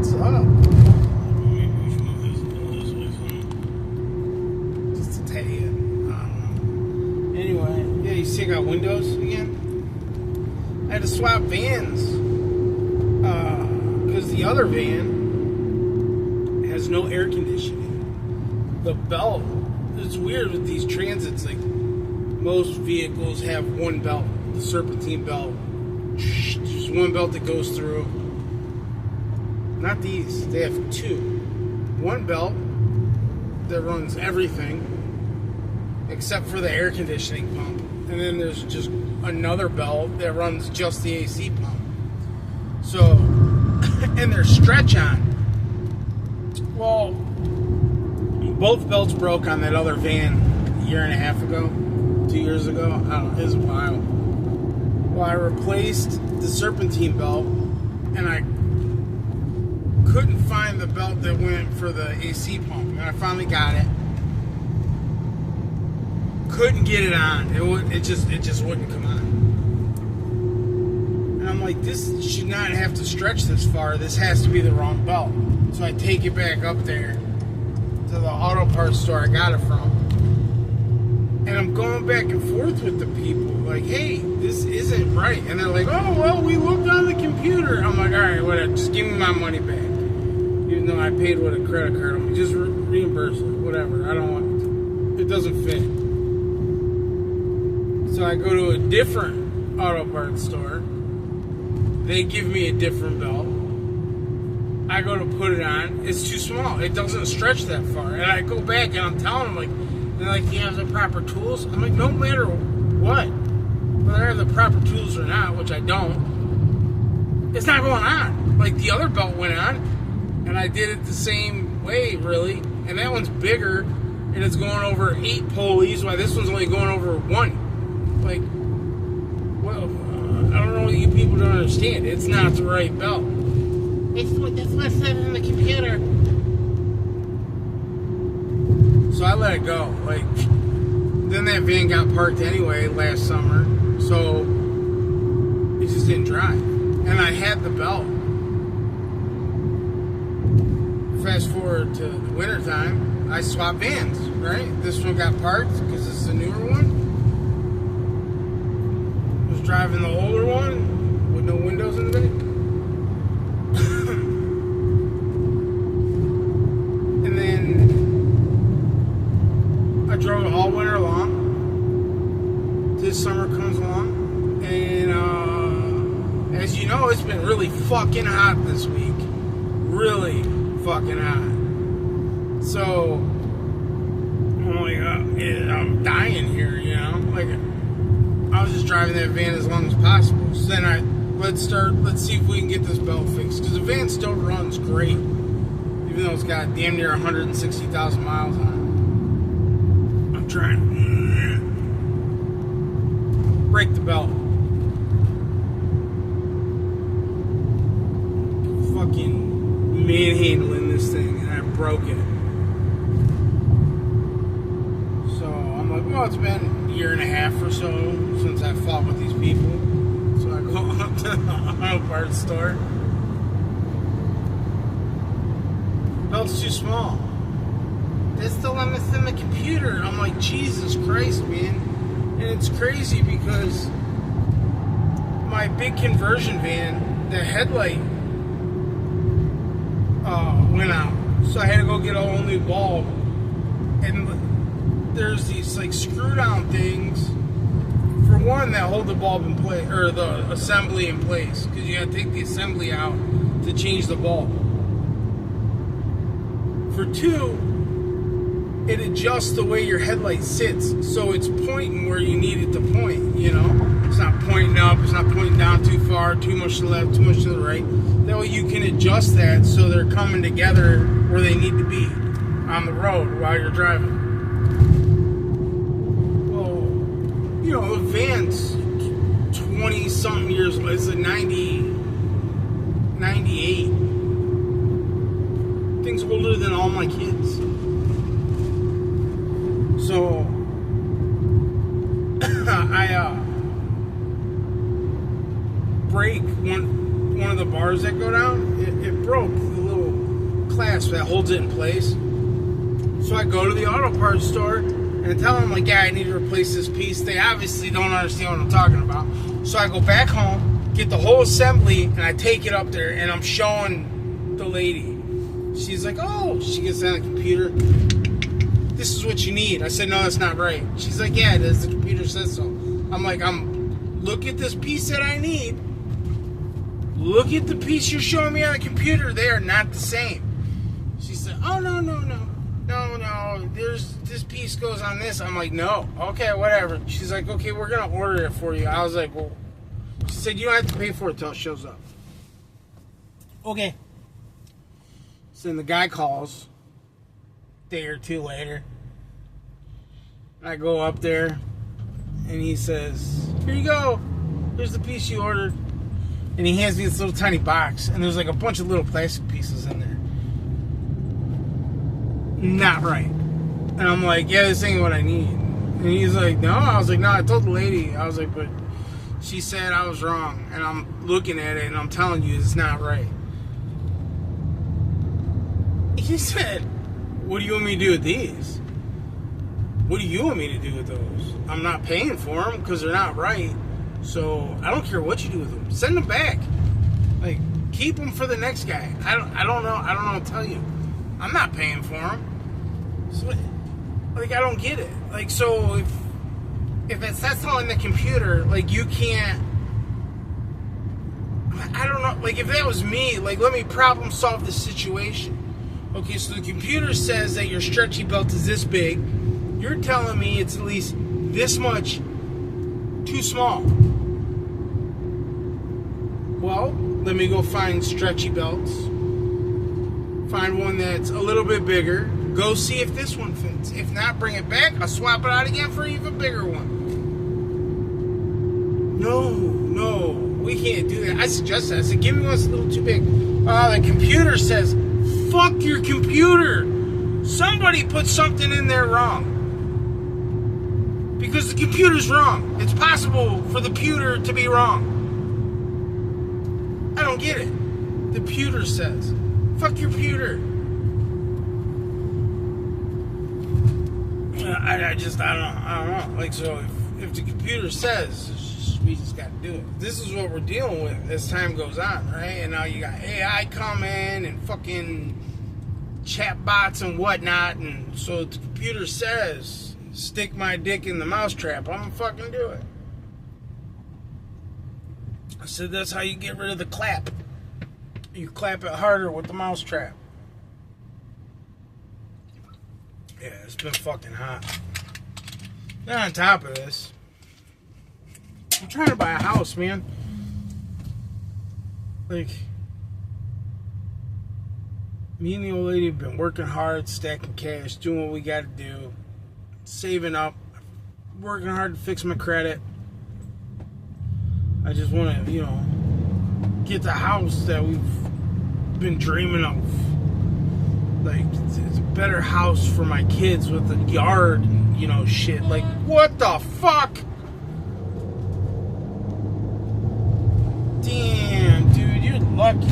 What's up? Just a tad. Anyway, yeah, you see I got windows again? I had to swap vans. Because the other van has no air conditioning. The belt, it's weird with these transits, like most vehicles have one belt, the serpentine belt. There's one belt that goes through. Not these, they have two. One belt that runs everything except for the air conditioning pump. And then there's just another belt that runs just the AC pump. So, and they're stretch-on. Well, both belts broke on that other van a year and a half ago, 2 years ago. I don't know, it was a while. Well, I replaced the serpentine belt, and I couldn't find the belt that went for the AC pump. And I finally got it. Couldn't get it on. It just wouldn't come on. And I'm like, this should not have to stretch this far. This has to be the wrong belt. So I take it back up there to the auto parts store I got it from. And I'm going back and forth with the people. Like, hey, this isn't right. And they're like, oh, well, we looked on the computer. I'm like, all right, whatever. Just give me my money back. Even though I paid with a credit card. I'm like, just reimburse it. Whatever. I don't want it. It doesn't fit. So I go to a different auto parts store. They give me a different belt. I go to put it on. It's too small. It doesn't stretch that far. And I go back and I'm telling them, like, they're like, do you have the proper tools? I'm like, no matter what, whether I have the proper tools or not, which I don't, it's not going on. Like, the other belt went on, and I did it the same way, really. And that one's bigger, and it's going over 8 pulleys, while this one's only going over 1. Like, well, I don't know what you people don't understand. It's not the right belt. It's what said on the computer. So I let it go. Like, then that van got parked anyway last summer, so it just didn't drive. And I had the belt. Fast forward to the winter time, I swapped vans, right? This one got parked because it's the newer one. Was driving the older one with no windows in the back. And then I drove it all winter long. This summer comes along, and as you know, it's been really fucking hot this week. Really fucking hot. So I'm like, I'm dying here, you know. Like, I was just driving that van as long as possible. So then let's see if we can get this belt fixed, because the van still runs great, even though it's got damn near 160,000 miles on it. I'm trying to break the belt. Fucking manhandling this thing, and I broke it. So I'm like, well, it's been a year and a half or so since I fought with these people. So I go up to the auto parts store. Belt's too small. It's the limit in the computer. I'm like, Jesus Christ, man. And it's crazy because my big conversion van, the headlight went out. So I had to go get a whole new bulb. And there's these like screw down things, for one, that hold the bulb in place, or the assembly in place, because you gotta take the assembly out to change the bulb. For two, it adjusts the way your headlight sits, so it's pointing where you need it to point, you know? It's not pointing up, it's not pointing down too far, too much to the left, too much to the right. That way you can adjust that so they're coming together where they need to be on the road while you're driving. Well, you know, the van's 20-something years old. It's a 98. Thing's older than all my kids. So I break one of the bars that go down. It broke the little clasp that holds it in place. So I go to the auto parts store and tell them, like, yeah, I need to replace this piece. They obviously don't understand what I'm talking about. So I go back home, get the whole assembly, and I take it up there, and I'm showing the lady. She's like, oh, she gets on the computer. This is what you need. I said, no, that's not right. She's like, yeah, it is. The computer says so. I'm like, look at this piece that I need. Look at the piece you're showing me on the computer. They are not the same. She said, oh, no. This piece goes on this. I'm like, no. Okay, whatever. She's like, okay, we're going to order it for you. I was like, well, she said, you don't have to pay for it till it shows up. Okay. So then the guy calls a day or two later. I go up there and he says, here you go. Here's the piece you ordered. And he hands me this little tiny box, and there's like a bunch of little plastic pieces in there. Not right. And I'm like, yeah, this ain't what I need. And he's like, no. I was like, no, I told the lady. I was like, but she said I was wrong. And I'm looking at it, and I'm telling you, it's not right. He said, what do you want me to do with these? What do you want me to do with those? I'm not paying for them because they're not right. So I don't care what you do with them. Send them back. Like, keep them for the next guy. I don't know. I don't know what to tell you. I'm not paying for them. So, like, I don't get it. Like, so if it says on the computer, like, you can't. I don't know. Like, if that was me, like, let me problem solve the situation. Okay, so the computer says that your stretchy belt is this big. You're telling me it's at least this much too small. Well, let me go find stretchy belts. Find one that's a little bit bigger. Go see if this one fits. If not, bring it back. I'll swap it out again for an even bigger one. No, we can't do that. I suggest that. I said, give me one that's a little too big. The computer says, fuck your computer. Somebody put something in there wrong. Because the computer's wrong. It's possible for the computer to be wrong. I don't get it. The computer says, fuck your computer. I don't know. Like, so if the computer says, we just got to do it. This is what we're dealing with as time goes on, right? And now you got AI coming and fucking chat bots and whatnot. And so the computer says, stick my dick in the mousetrap, I'm gonna fucking do it. I said, that's how you get rid of the clap. You clap it harder with the mousetrap. Yeah, it's been fucking hot. Then on top of this, I'm trying to buy a house, man. Like, me and the old lady have been working hard, stacking cash, doing what we got to do, saving up, working hard to fix my credit. I just want to, get the house that we've been dreaming of. Like, it's a better house for my kids with a yard and, shit. Like, what the fuck? Damn, dude, you're lucky.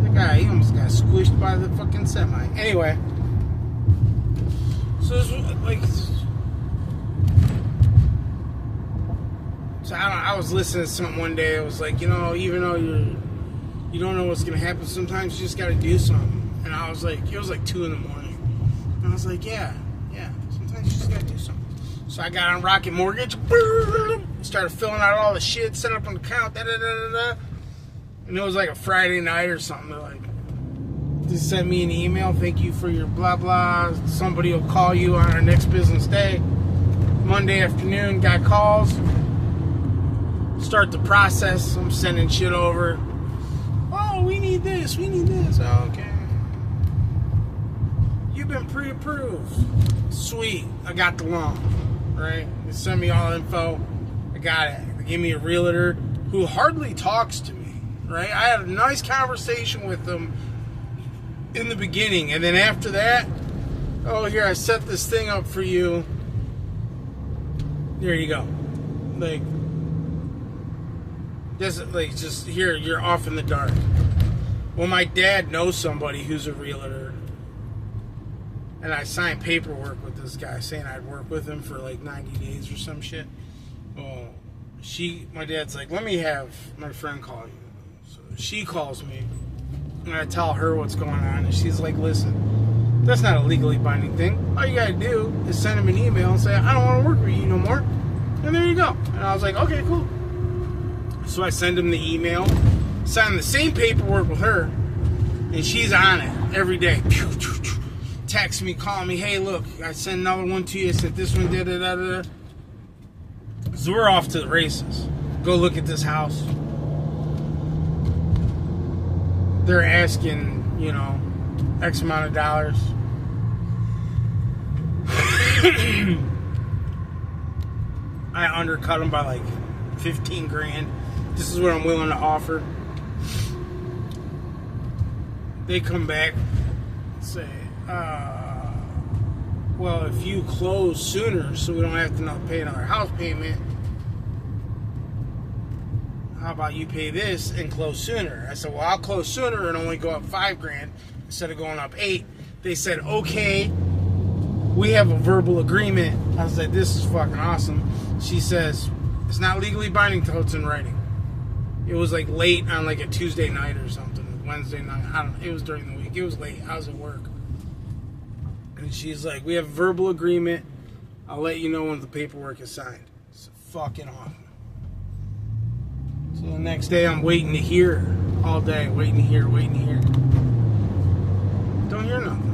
The guy, he almost got squished by the fucking semi. Anyway. So, it's like... So, I was listening to something one day. It was like, even though you don't know what's going to happen, sometimes you just got to do something. And I was like, it was like 2 in the morning. And I was like, yeah, sometimes you just got to do something. So I got on Rocket Mortgage, started filling out all the shit, set up an account, and it was like a Friday night or something. They're like, just send me an email, thank you for your blah blah. Somebody will call you on our next business day. Monday afternoon, guy calls, start the process. I'm sending shit over. Oh, we need this. Oh, okay. You've been pre-approved. Sweet. I got the loan. Right? They sent me all info. I got it. They gave me a realtor who hardly talks to me. Right? I had a nice conversation with them in the beginning, and then after that, oh, here, I set this thing up for you. There you go. Like, just here, you're off in the dark. Well, my dad knows somebody who's a realtor, and I signed paperwork with this guy saying I'd work with him for like 90 days or some shit. Well, my dad's like, let me have my friend call you. So she calls me, and I tell her what's going on, and she's like, listen, that's not a legally binding thing. All you gotta do is send him an email and say, I don't want to work with you no more. And there you go. And I was like, okay, cool. So I send him the email, sign the same paperwork with her, and she's on it every day. Text me, call me, hey, look, I sent another one to you, I sent this one, da-da-da-da. So we're off to the races. Go look at this house. They're asking, you know, X amount of dollars. I undercut them by like 15 grand. This is what I'm willing to offer. They come back and say, well, if you close sooner so we don't have to pay another house payment, how about you pay this and close sooner? I said, well, I'll close sooner and only go up 5 grand instead of going up 8. They said, okay, we have a verbal agreement. I was like, this is fucking awesome. She says, it's not legally binding till it's in writing. It was like late on like a Tuesday night or something, Wednesday night. I don't know. It was during the week. It was late. I was at work. And she's like, we have a verbal agreement. I'll let you know when the paperwork is signed. It's fucking awesome. So the next day I'm waiting to hear all day. Waiting to hear. Don't hear nothing.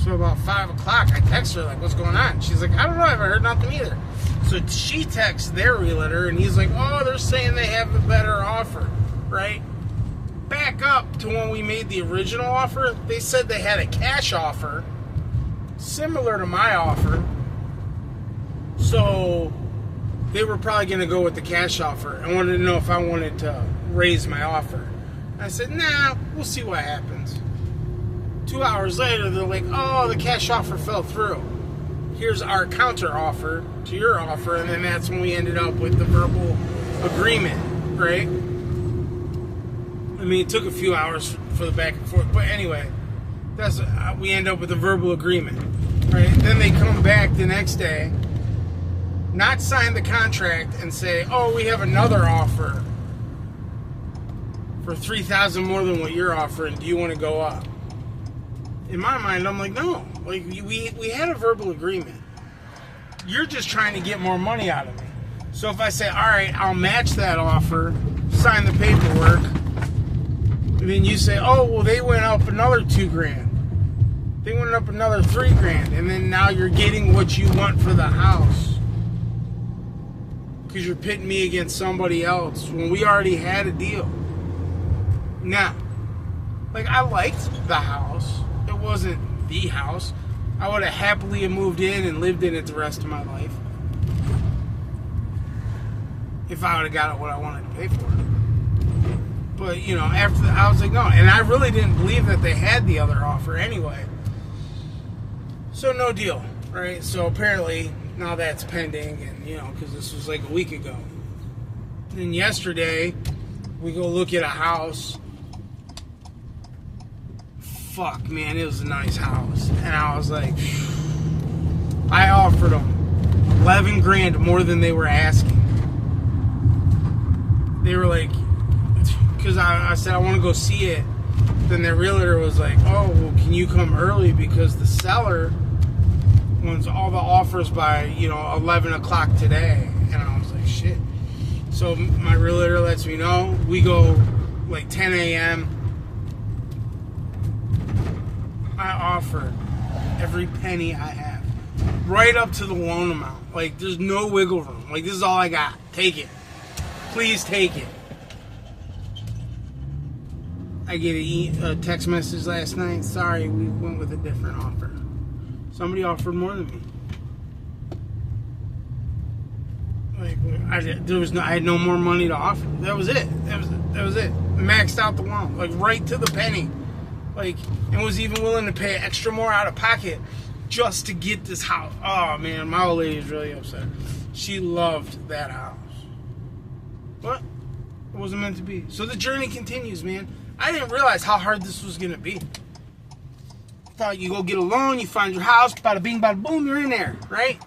So about 5 o'clock, I text her, like, what's going on? She's like, I don't know, I haven't heard nothing either. So she texts their realtor, and he's like, oh, they're saying they have a better offer, right? Back up to when we made the original offer. They said they had a cash offer, similar to my offer. So they were probably going to go with the cash offer. I wanted to know if I wanted to raise my offer. I said, nah, we'll see what happens. 2 hours later, they're like, oh, the cash offer fell through. Here's our counter offer to your offer. And then that's when we ended up with the verbal agreement, right? I mean, it took a few hours for the back and forth. But anyway, that's we end up with a verbal agreement, right? Then they come back the next day, not sign the contract, and say, oh, we have another offer for $3,000 more than what you're offering. Do you want to go up? In my mind, I'm like, no. Like, we had a verbal agreement. You're just trying to get more money out of me. So if I say, all right, I'll match that offer, sign the paperwork, and then you say, oh, well, they went up another 2 grand. They went up another 3 grand. And then now you're getting what you want for the house. Because you're pitting me against somebody else when we already had a deal. Now, like, I liked the house. It wasn't the house. I would have happily moved in and lived in it the rest of my life if I would have got what I wanted to pay for it. But, you know, after I was like, no. And I really didn't believe that they had the other offer anyway. So no deal, right? So apparently now that's pending, and, you know, because this was like a week ago. And yesterday we go look at a house. Fuck, man, it was a nice house. And I was like, I offered them 11 grand more than they were asking. They were like, because I said I want to go see it. Then their realtor was like, oh, well, can you come early because the seller wants all the offers by, you know, 11 o'clock today. And I was like, shit. So my realtor lets me know. We go like 10 a.m. I offered every penny I have, right up to the loan amount. Like, there's no wiggle room. Like, this is all I got. Take it. Please take it. I get a text message last night. Sorry, we went with a different offer. Somebody offered more than me. Like, I had no more money to offer. That was it. That was it. Maxed out the loan, like right to the penny. Like, and was even willing to pay extra more out of pocket just to get this house. Oh man, my old lady is really upset. She loved that house. What? It wasn't meant to be. So the journey continues, man. I didn't realize how hard this was gonna be. I thought you go get a loan, you find your house, bada bing, bada boom, you're in there, right?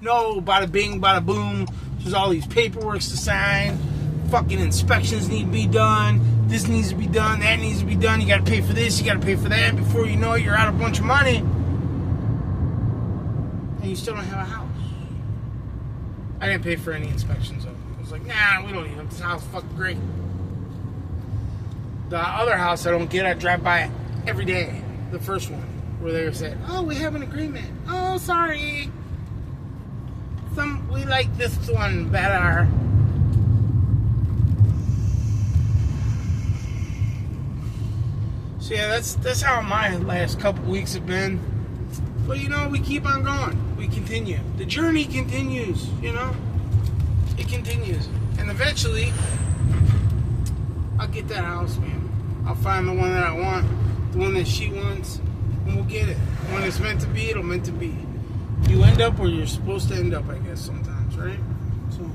No, bada bing, bada boom. There's all these paperworks to sign. Fucking inspections need to be done. This needs to be done. That needs to be done. You gotta pay for this. You gotta pay for that. Before you know it, you're out a bunch of money, and you still don't have a house. I didn't pay for any inspections though. I was like, nah, we don't need them. This house is fucking great. The other house I don't get, I drive by it every day. The first one, where they said, "Oh, we have an agreement. Oh, sorry. We like this one better." So yeah, that's how my last couple weeks have been. But you know, we keep on going. We continue. The journey continues, you know? It continues. And eventually, I'll get that house, man. I'll find the one that I want, the one that she wants, and we'll get it. When it's meant to be, it'll meant to be. You end up where you're supposed to end up, I guess, sometimes, right? So,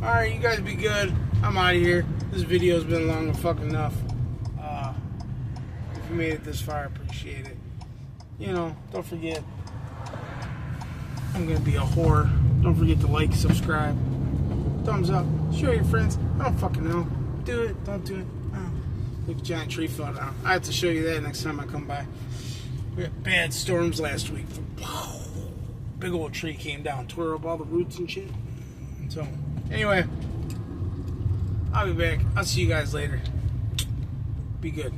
alright, you guys be good. I'm out of here. This video's been long and fucking enough. If you made it this far, I appreciate it. You know, don't forget, I'm gonna be a whore. Don't forget to like, subscribe, thumbs up, show your friends. I don't fucking know. Do it, don't do it. I don't know. Look, a giant tree fell down. I have to show you that next time I come by. We had bad storms last week. Big old tree came down, tore up all the roots and shit. So, anyway, I'll be back. I'll see you guys later. Be good.